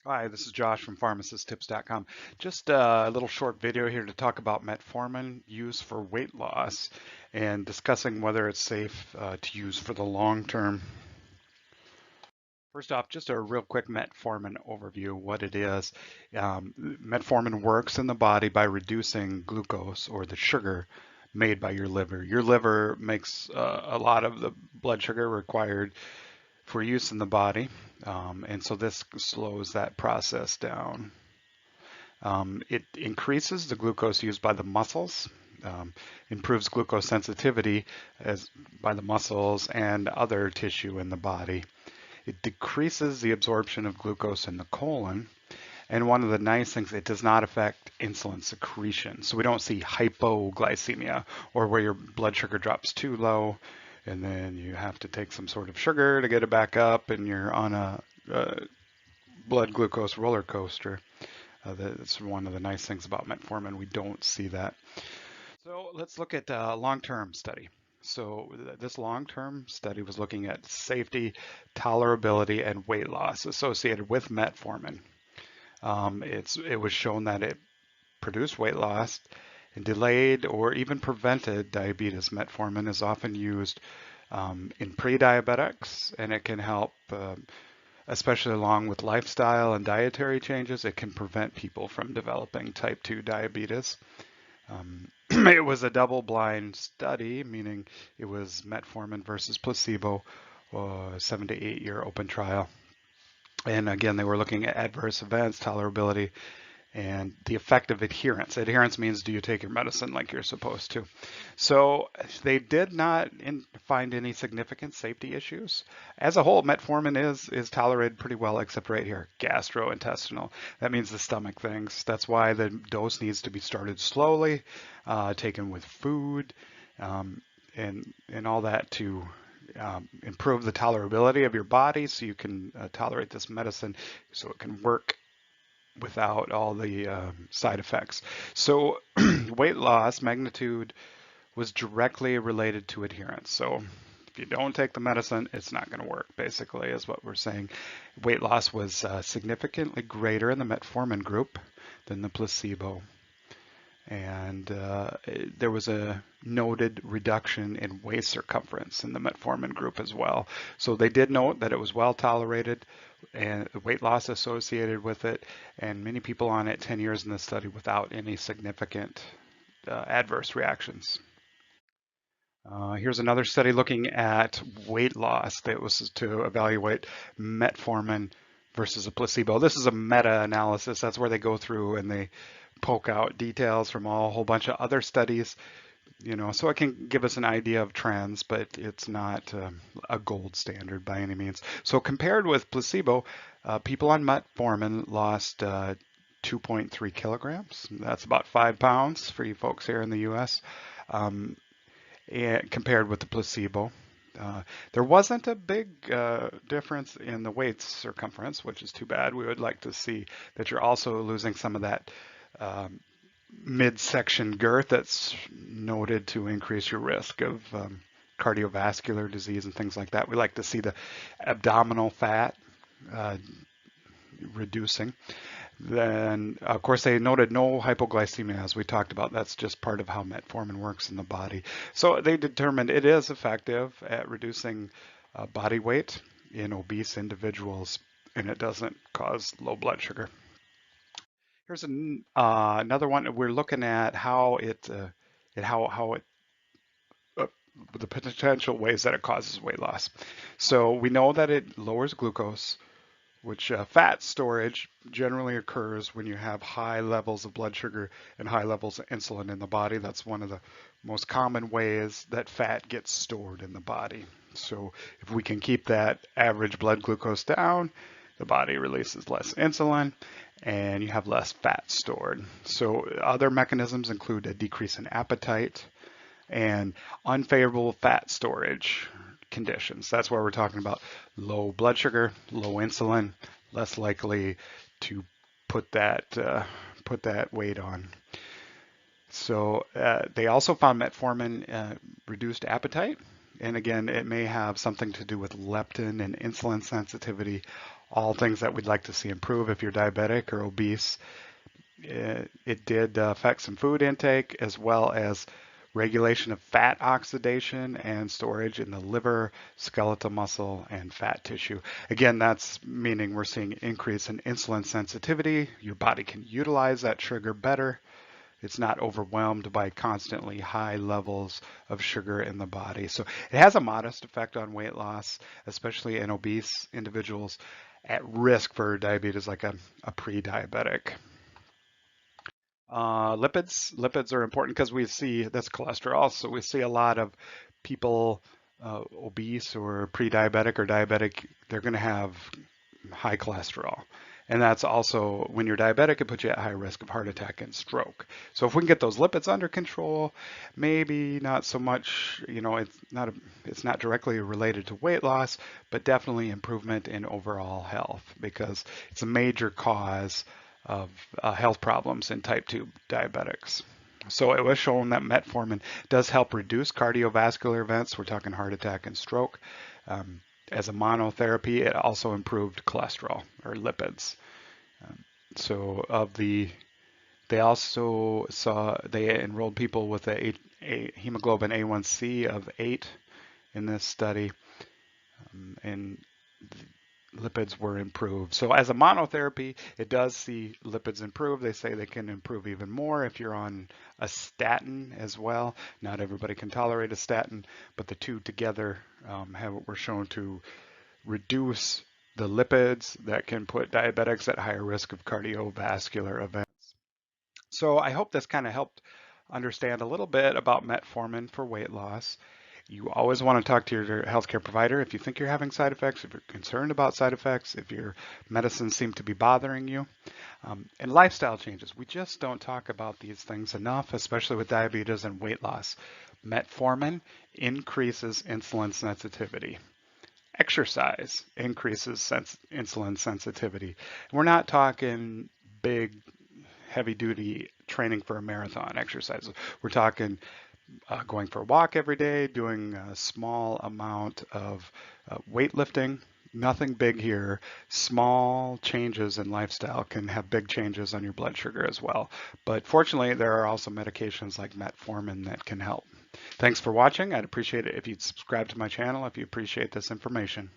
Hi, this is Josh from pharmacisttips.com. Just a little short video here to talk about metformin use for weight loss and discussing whether it's safe to use for the long term. First off, just a real quick metformin overview, what it is. Metformin works in the body by reducing glucose or the sugar made by your liver. Your liver makes a lot of the blood sugar required for use in the body, and so this slows that process down. It increases the glucose used by the muscles, improves glucose sensitivity as by the muscles and other tissue in the body. It decreases the absorption of glucose in the colon. And one of the nice things, it does not affect insulin secretion. So we don't see hypoglycemia or where your blood sugar drops too low and then you have to take some sort of sugar to get it back up and you're on a blood glucose roller coaster. That's one of the nice things about metformin. We don't see that. So let's look at a long-term study. So this long-term study was looking at safety, tolerability, and weight loss associated with metformin. It was shown that it produced weight loss and delayed or even prevented diabetes. Metformin is often used in pre-diabetics, and it can help especially along with lifestyle and dietary changes. It can prevent people from developing type 2 diabetes. It was a double-blind study, meaning it was metformin versus placebo, 7 to 8 year open trial. And again, they were looking at adverse events, tolerability, and the effect of adherence. Adherence means do you take your medicine like you're supposed to? So they did not find any significant safety issues. As a whole, metformin is tolerated pretty well, except right here, gastrointestinal. That means the stomach things. That's why the dose needs to be started slowly, taken with food, and all that to improve the tolerability of your body so you can tolerate this medicine so it can work without all the side effects. So weight loss magnitude was directly related to adherence. So if you don't take the medicine, it's not going to work, basically, is what we're saying. Weight loss was significantly greater in the metformin group than the placebo. And there was a noted reduction in waist circumference in the metformin group as well. So they did note that it was well tolerated and weight loss associated with it, and many people on it 10 years in the study without any significant adverse reactions. Here's another study looking at weight loss that was to evaluate metformin versus a placebo. This is a meta-analysis. That's where they go through and they poke out details from a whole bunch of other studies, so it can give us an idea of trends, but it's not a gold standard by any means. So compared with placebo, people on metformin lost 2.3 kilograms. That's about 5 pounds for you folks here in the US, and compared with the placebo. There wasn't a big difference in the waist circumference, which is too bad. We would like to see that you're also losing some of that midsection girth that's noted to increase your risk of cardiovascular disease and things like that. We like to see the abdominal fat reducing. Then, of course, they noted no hypoglycemia, as we talked about. That's just part of how metformin works in the body. So they determined it is effective at reducing body weight in obese individuals, and it doesn't cause low blood sugar. Here's another one. We're looking at how uh, the potential ways that it causes weight loss. So we know that it lowers glucose, which fat storage generally occurs when you have high levels of blood sugar and high levels of insulin in the body. That's one of the most common ways that fat gets stored in the body. So if we can keep that average blood glucose down, the body releases less insulin and you have less fat stored. So other mechanisms include a decrease in appetite and unfavorable fat storage conditions. That's where we're talking about low blood sugar, low insulin, less likely to put that weight on. So they also found metformin reduced appetite. And again, it may have something to do with leptin and insulin sensitivity, all things that we'd like to see improve if you're diabetic or obese. It did affect some food intake as well as regulation of fat oxidation and storage in the liver, skeletal muscle, and fat tissue. Again, that's meaning we're seeing increase in insulin sensitivity. Your body can utilize that sugar better. It's not overwhelmed by constantly high levels of sugar in the body. So it has a modest effect on weight loss, especially in obese individuals at risk for diabetes, like a pre-diabetic. Lipids are important because we see that's cholesterol. So we see a lot of people obese or pre-diabetic or diabetic. They're going to have high cholesterol. And that's also, when you're diabetic, it puts you at high risk of heart attack and stroke. So if we can get those lipids under control, maybe not so much, it's not directly related to weight loss, but definitely improvement in overall health, because it's a major cause of health problems in type 2 diabetics. So it was shown that metformin does help reduce cardiovascular events. We're talking heart attack and stroke. As a monotherapy, it also improved cholesterol or lipids. They also saw, they enrolled people with a hemoglobin A1C of 8 in this study, and lipids were improved. So as a monotherapy, it does see lipids improve. They say they can improve even more if you're on a statin as well. Not everybody can tolerate a statin, but the two together were shown to reduce the lipids that can put diabetics at higher risk of cardiovascular events. So I hope this kind of helped understand a little bit about metformin for weight loss. You always want to talk to your healthcare provider if you think you're having side effects, if you're concerned about side effects, if your medicines seem to be bothering you. And lifestyle changes. We just don't talk about these things enough, especially with diabetes and weight loss. Metformin increases insulin sensitivity. Exercise increases insulin sensitivity. We're not talking big, heavy-duty training for a marathon exercises. We're talking going for a walk every day, doing a small amount of weightlifting. Nothing big here. Small changes in lifestyle can have big changes on your blood sugar as well. But fortunately, there are also medications like metformin that can help. Thanks for watching. I'd appreciate it if you'd subscribe to my channel if you appreciate this information.